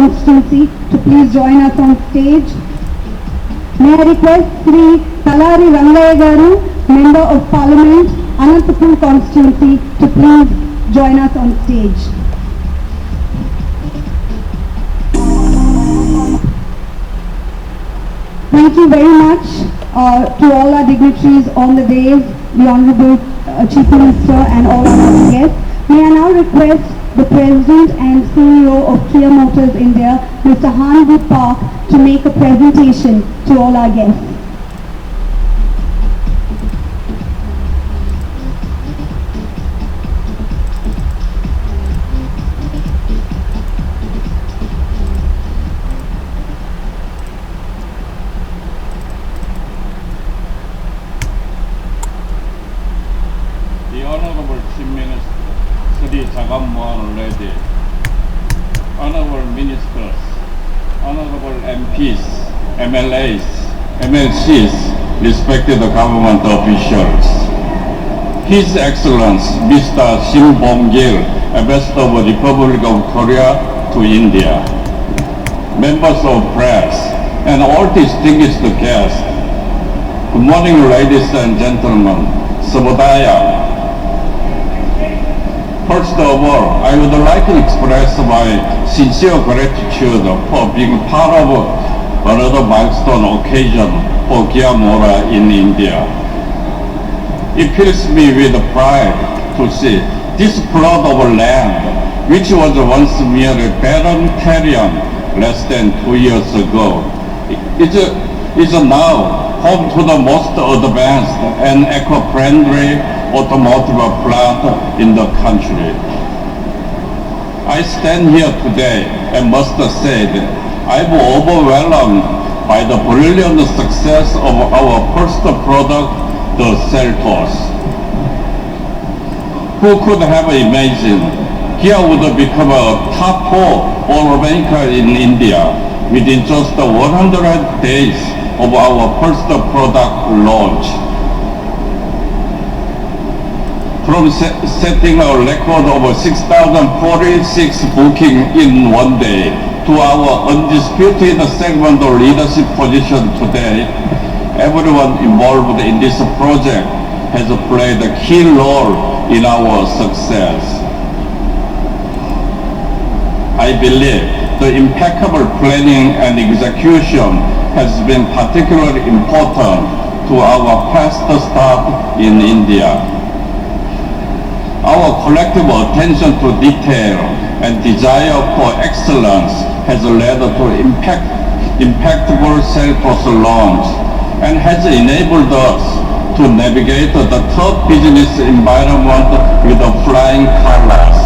constituency to please join us on stage. May I request Sri Talari Rangaya Garu, Member of Parliament, Anantapur constituency to please join us on stage. Thank you very much to all our dignitaries on the day, the Honorable Chief Minister and all our other guests. May I now request the President and CEO of Kia Motors India, Mr. Hanbu Park, to make a presentation to all our guests. The Honorable Chief Minister, Sri Jagan Lady, Honorable Ministers, Honorable MPs, MLAs, MLCs, respected government officials. His Excellency Mr. Sim Bom-gil, Ambassador of the Republic of Korea to India, members of press, and all distinguished guests. Good morning, ladies and gentlemen. Sabodaya. First of all, I would like to express my sincere gratitude for being part of another milestone occasion for Kia Motors in India. It fills me with pride to see this plot of land, which was once mere barren terrain less than 2 years ago, is now home to the most advanced and eco-friendly automotive plant in the country. I stand here today and must say that I'm overwhelmed by the brilliant success of our first product, the Seltos. Who could have imagined Kia would become a top 4 automaker in India within just 100 days of our first product launch? From setting a record of 6,046 bookings in one day to our undisputed segment leadership position today, everyone involved in this project has played a key role in our success. I believe the impeccable planning and execution has been particularly important to our fast start in India. Our collective attention to detail and desire for excellence has led to impactful Seltos launch and has enabled us to navigate the tough business environment with flying colors.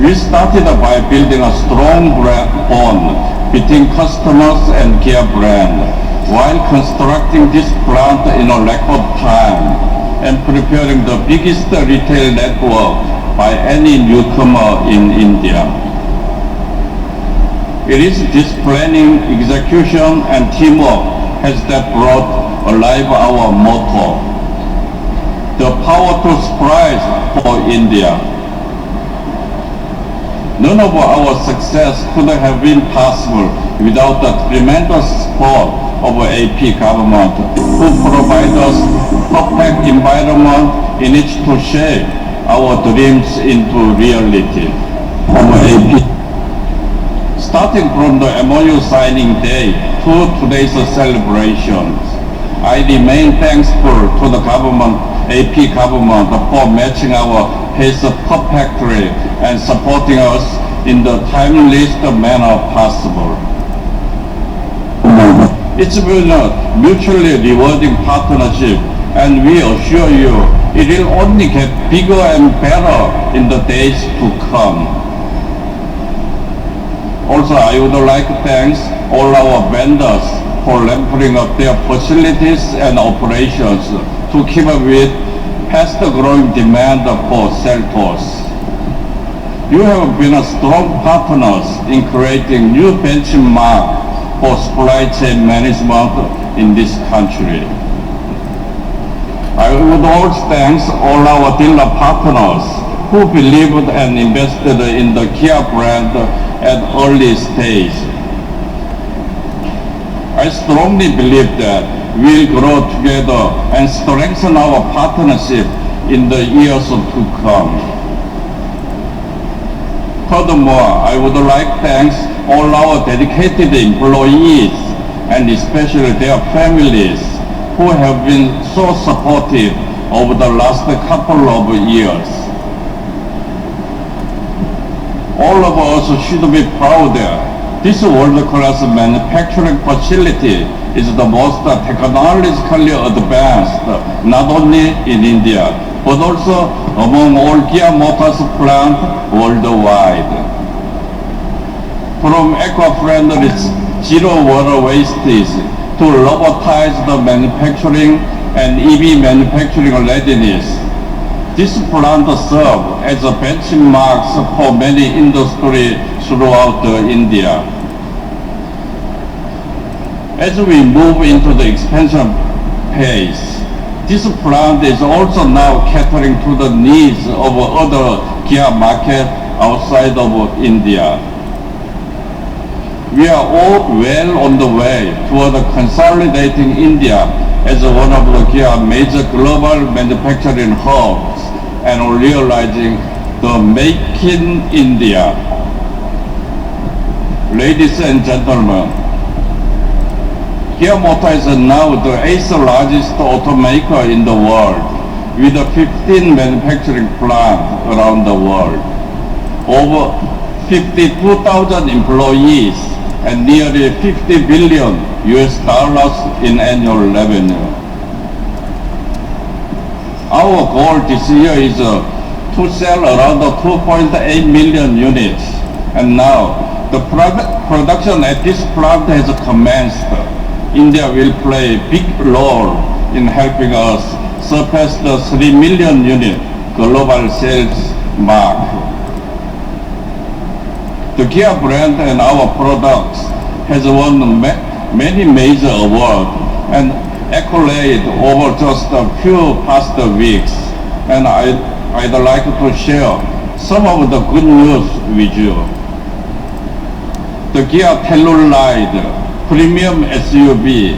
We started by building a strong bond between customers and Kia brand while constructing this plant in a record time and preparing the biggest retail network by any newcomer in India. It is this planning, execution, and teamwork that brought alive our motto, the power to surprise for India. None of our success could have been possible without the tremendous support of AP government, who provide us perfect environment in which to shape our dreams into reality. AP. Starting from the MOU signing day to today's celebrations, I remain thankful to the government, AP government, for matching our pace perfectly and supporting us in the timeliest manner possible. It's been a mutually rewarding partnership, and we assure you it will only get bigger and better in the days to come. Also, I would like to thank all our vendors for ramping up their facilities and operations to keep up with fast-growing demand for Seltos. You have been a strong partners in creating new benchmark for supply chain management in this country. I would also thank all our dealer partners who believed and invested in the Kia brand at early stage. I strongly believe that we'll grow together and strengthen our partnership in the years to come. Furthermore, I would like to thank all our dedicated employees and especially their families who have been so supportive over the last couple of years. All of us should be proud that this world-class manufacturing facility is the most technologically advanced, not only in India, but also among all Kia Motors plants worldwide. From eco-friendly zero water wastage to robotized manufacturing and EV manufacturing readiness, this plant serves as a benchmark for many industries throughout India. As we move into the expansion phase, this plant is also now catering to the needs of other Kia markets outside of India. We are all well on the way toward consolidating India as one of the Kia major global manufacturing hubs and realizing the Make in India. Ladies and gentlemen, Kia Motors is now the 8th largest automaker in the world, with 15 manufacturing plants around the world, over 52,000 employees, and nearly $50 billion in annual revenue. Our goal this year is to sell around 2.8 million units, and now the production at this plant has commenced. India will play a big role in helping us surpass the 3 million unit global sales mark. The Kia brand and our products has won many major awards and accolades over just a few past weeks, and I'd like to share some of the good news with you. The Kia Telluride premium SUV,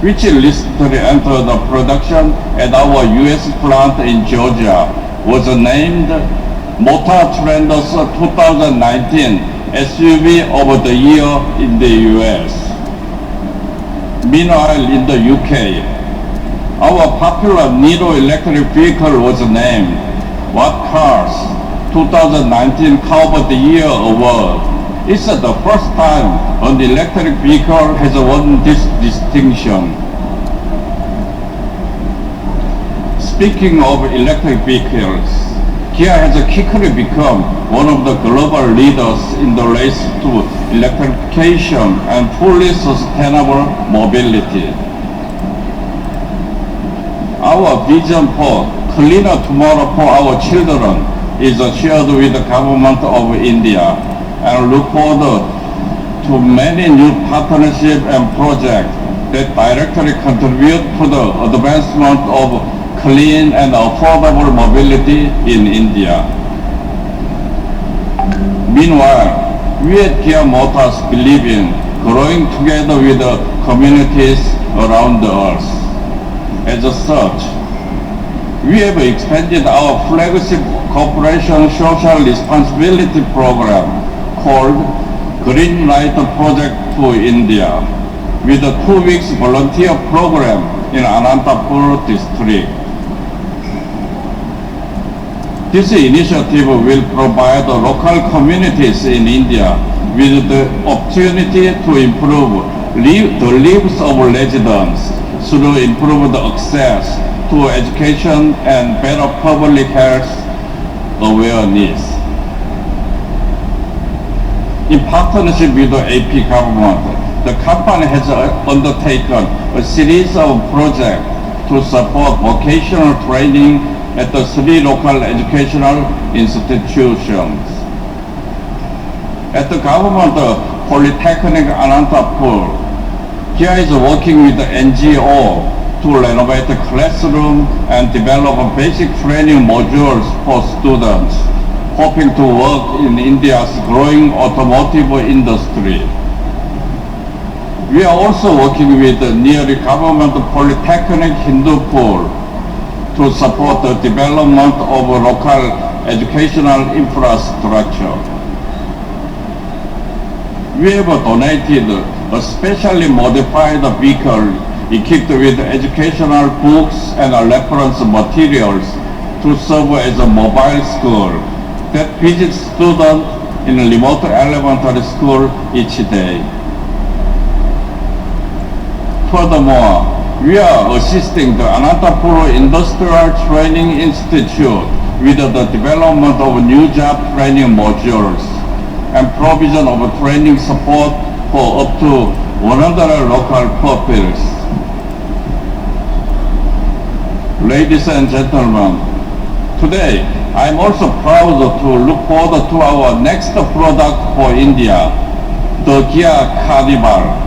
which recently entered production at our US plant in Georgia, was named Motor Trend's 2019 SUV of the year in the US. Meanwhile, in the UK, our popular Niro electric vehicle was named What Cars 2019 Car of the Year Award. It's the first time an electric vehicle has won this distinction. Speaking of electric vehicles, Kia has quickly become one of the global leaders in the race to electrification and fully sustainable mobility. Our vision for cleaner tomorrow for our children is shared with the government of India, and look forward to many new partnerships and projects that directly contribute to the advancement of clean and affordable mobility in India. Meanwhile, we at Kia Motors believe in growing together with the communities around the earth. As such, we have expanded our flagship corporation social responsibility program called Green Light Project to India, with a 2 weeks volunteer program in Anantapur district. This initiative will provide local communities in India with the opportunity to improve the lives of residents through improved access to education and better public health awareness. In partnership with the AP government, the company has undertaken a series of projects to support vocational training at the 3 local educational institutions. At the government Polytechnic Anantapur, Kia is working with the NGO to renovate the classroom and develop basic training modules for students, hoping to work in India's growing automotive industry. We are also working with the nearby government polytechnic Hindupur to support the development of local educational infrastructure. We have donated a specially modified vehicle equipped with educational books and reference materials to serve as a mobile school that visits students in a remote elementary school each day. Furthermore, we are assisting the Anantapur Industrial Training Institute with the development of new job training modules and provision of training support for up to 100 local pupils. Ladies and gentlemen, today I am also proud to look forward to our next product for India, the Kia Carnival.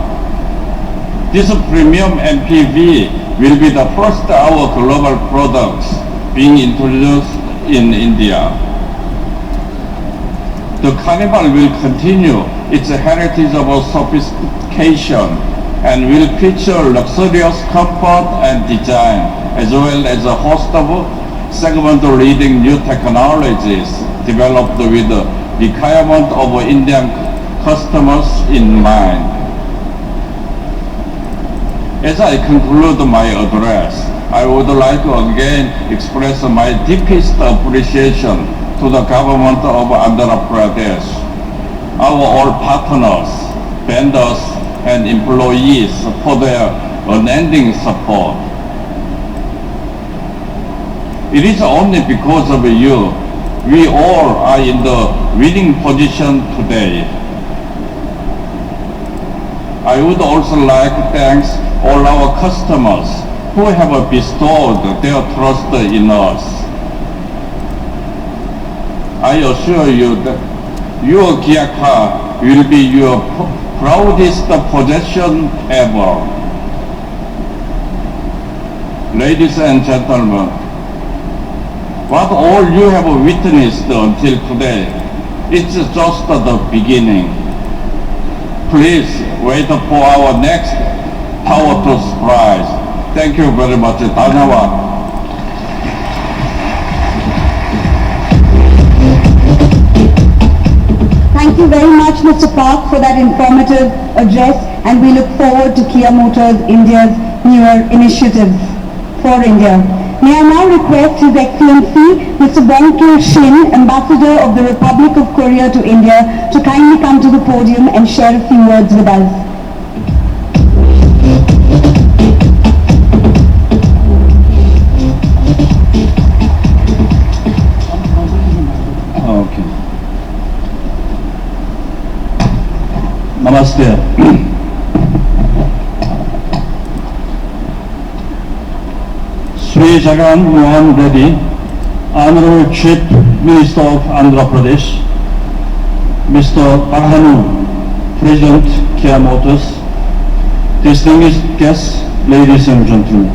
This premium MPV will be the first of our global products being introduced in India. The Carnival will continue its heritage of sophistication and will feature luxurious comfort and design, as well as a host of segment-leading new technologies developed with the requirement of Indian customers in mind. As I conclude my address, I would like to again express my deepest appreciation to the government of Andhra Pradesh, our all partners, vendors, and employees for their unending support. It is only because of you we all are in the winning position today. I would also like to thank all our customers who have bestowed their trust in us. I assure you that your Kia car will be your proudest possession ever. Ladies and gentlemen, what all you have witnessed until today, it's just the beginning. Please wait for our next powerful surprise. Thank you very much. Dhanyawad. Thank you very much, Mr. Park, for that informative address, and we look forward to Kia Motors India's newer initiatives for India. May I now request His Excellency Mr. Bongkir Shin, Ambassador of the Republic of Korea to India, to kindly come to the podium and share a few words with us. Okay. Namaste. Sri Jagan Mohan Reddy, Honorable Chief Minister of Andhra Pradesh, Mr. Bahanu, President Kia Motors, distinguished guests, ladies and gentlemen.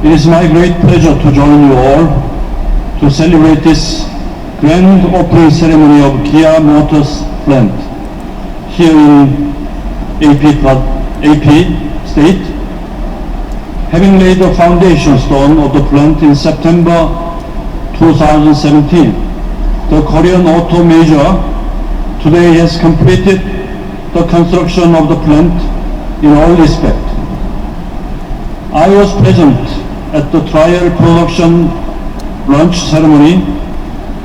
It is my great pleasure to join you all to celebrate this grand opening ceremony of Kia Motors plant here in AP State. Having laid the foundation stone of the plant in September 2017, the Korean auto major today has completed the construction of the plant in all respects. I was present at the trial production launch ceremony,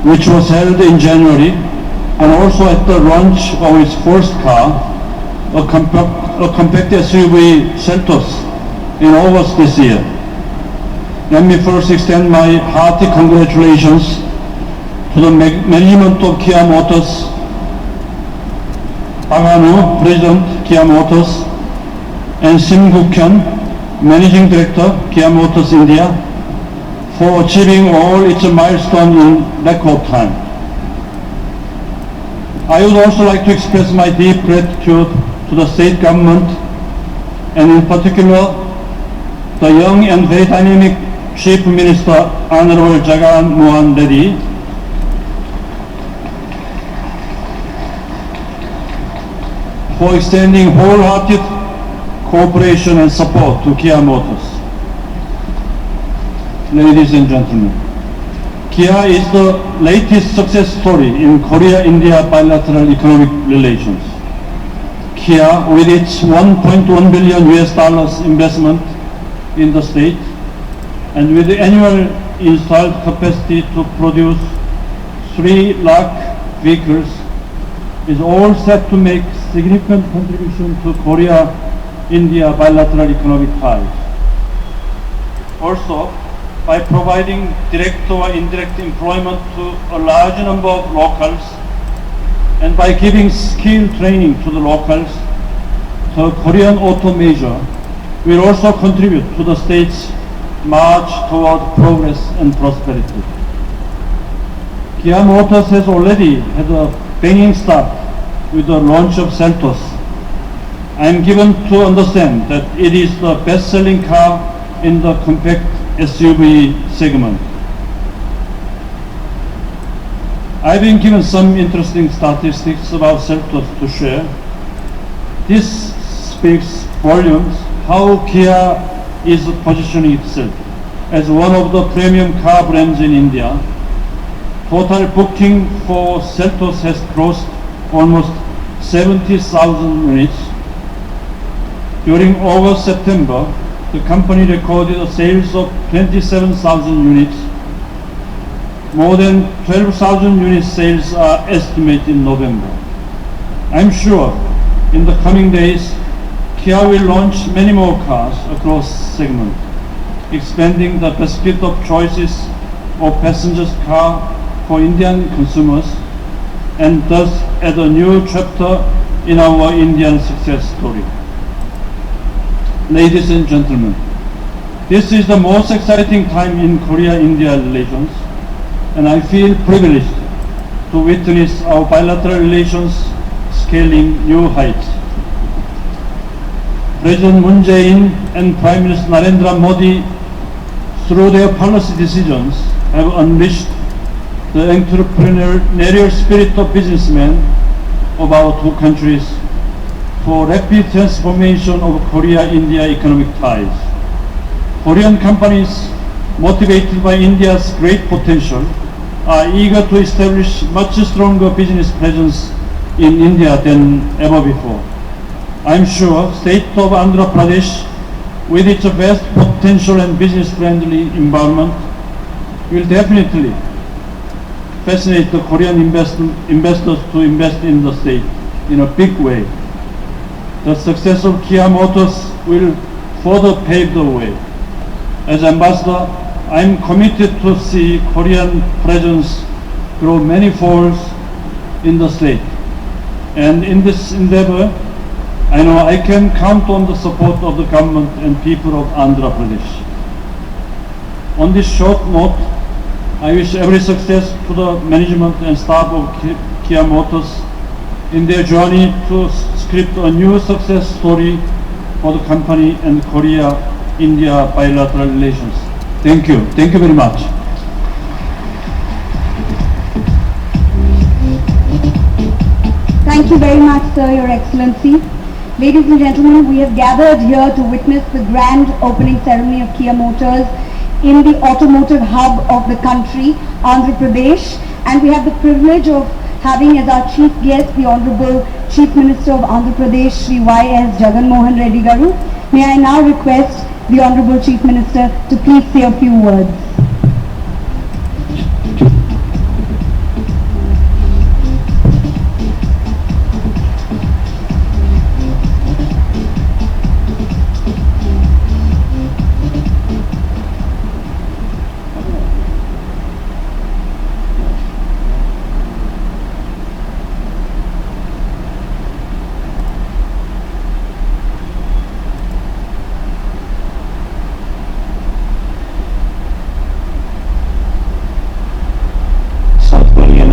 which was held in January, and also at the launch of its first car, a compact SUV Seltos, in August this year. Let me first extend my hearty congratulations to the management of Kia Motors, Bahanu, President Kia Motors, and Sim Guk-hyun, Managing Director Kia Motors India, for achieving all its milestones in record time. I would also like to express my deep gratitude to the state government, and in particular the young and very dynamic Chief Minister, Honorable Jagan Mohan Reddy, for extending wholehearted cooperation and support to Kia Motors. Ladies and gentlemen, Kia is the latest success story in Korea-India bilateral economic relations. Kia, with its $1.1 billion investment in the state, and with the annual installed capacity to produce 3 lakh vehicles, is all set to make significant contribution to Korea-India bilateral economic ties. Also, by providing direct or indirect employment to a large number of locals, and by giving skill training to the locals, the Korean auto major will also contribute to the state's march toward progress and prosperity. Kia Motors has already had a banging start with the launch of Seltos. I am given to understand that it is the best-selling car in the compact SUV segment. I've been given some interesting statistics about Seltos to share. This speaks volumes how Kia is positioning itself as one of the premium car brands in India. Total booking for Seltos has crossed almost 70,000 units. During August-September, the company recorded a sales of 27,000 units. More than 12,000 unit sales are estimated in November. I'm sure in the coming days, Kia will launch many more cars across segments, expanding the basket of choices of passengers car for Indian consumers, and thus add a new chapter in our Indian success story. Ladies and gentlemen, this is the most exciting time in Korea-India relations, and I feel privileged to witness our bilateral relations scaling new heights. President Moon Jae-in and Prime Minister Narendra Modi, through their policy decisions, have unleashed the entrepreneurial spirit of businessmen of our two countries for rapid transformation of Korea-India economic ties. Korean companies, motivated by India's great potential, are eager to establish much stronger business presence in India than ever before. I'm sure state of Andhra Pradesh, with its vast potential and business-friendly environment, will definitely fascinate the Korean investors to invest in the state in a big way. The success of Kia Motors will further pave the way. As ambassador, I am committed to see Korean presence grow many folds in the state. And in this endeavor, I know I can count on the support of the government and people of Andhra Pradesh. On this short note, I wish every success to the management and staff of Kia Motors in their journey to script a new success story for the company and Korea-India bilateral relations. Thank you. Thank you very much. Thank you very much, sir, Your Excellency. Ladies and gentlemen, we have gathered here to witness the grand opening ceremony of Kia Motors in the automotive hub of the country, Andhra Pradesh, and we have the privilege of having as our chief guest the Honorable Chief Minister of Andhra Pradesh, Shri Y.S. Jagan Mohan Reddy Garu. May I now request the Honorable Chief Minister to please say a few words.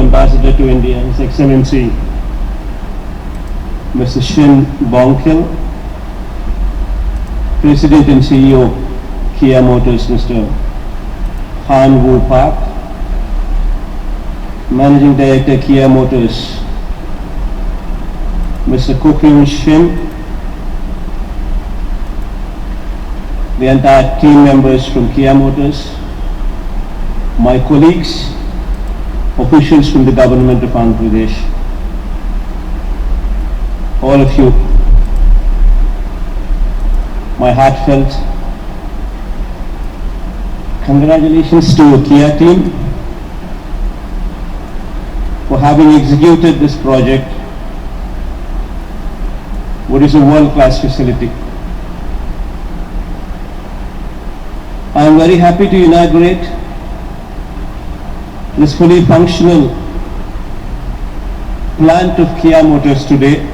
Ambassador to India, His Excellency Mr. Shin Bongkil, President and CEO Kia Motors, Mr. Han Woo Park, Managing Director, Kia Motors, Mr. Kokyun Shin, the entire team members from Kia Motors, my colleagues, officials from the government of Andhra Pradesh, all of you, my heartfelt congratulations to the Kia team for having executed this project, which is a world-class facility. I am very happy to inaugurate this fully functional plant of Kia Motors today,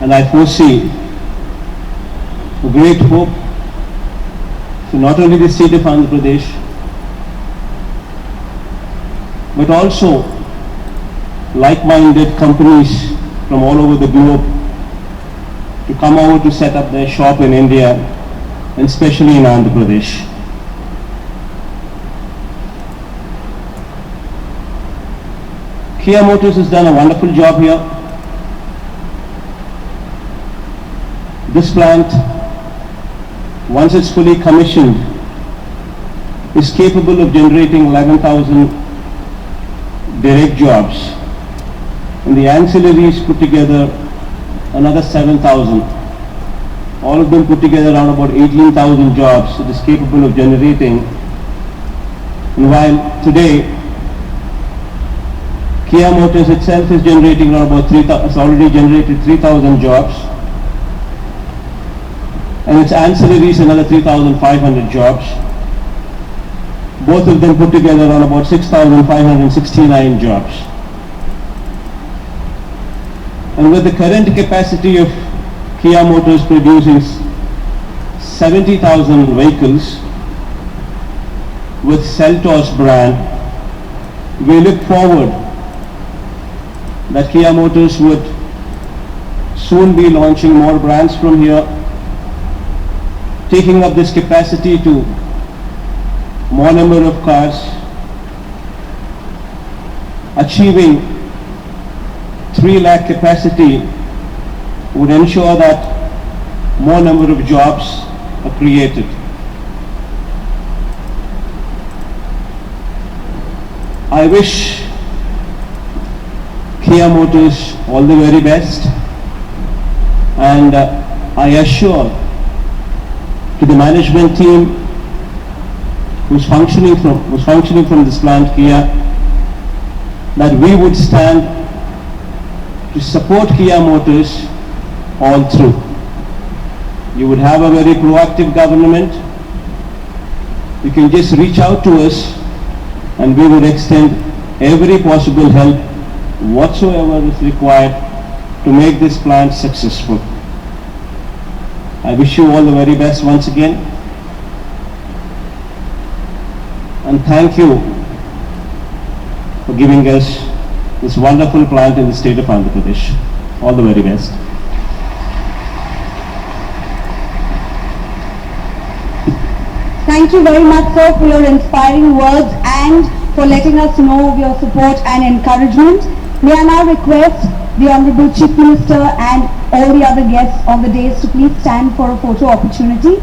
and I foresee a great hope to not only the state of Andhra Pradesh, but also like-minded companies from all over the globe to come over to set up their shop in India, and especially in Andhra Pradesh. Kia Motors has done a wonderful job here. This plant, once it's fully commissioned, is capable of generating 11,000 direct jobs, and the ancillaries put together another 7,000. All of them put together around about 18,000 jobs it is capable of generating. And while today Kia Motors itself is generating around about it's already generated 3,000 jobs, and its ancillaries another 3,500 jobs. Both of them put together around about 6,569 jobs. And with the current capacity of Kia Motors producing 70,000 vehicles with Seltos brand, we look forward that Kia Motors would soon be launching more brands from here, taking up this capacity to more number of cars, achieving 3 lakh capacity would ensure that more number of jobs are created. I wish Kia Motors all the very best, and I assure to the management team who's functioning from this plant Kia that we would stand to support Kia Motors all through. You would have a very proactive government. You can just reach out to us and we would extend every possible help whatsoever is required to make this plant successful. I wish you all the very best once again, and thank you for giving us this wonderful plant in the state of Andhra Pradesh. All the very best. Thank you very much, sir, for your inspiring words and for letting us know of your support and encouragement. May I now request the Honorable Chief Minister and all the other guests on the dais to please stand for a photo opportunity.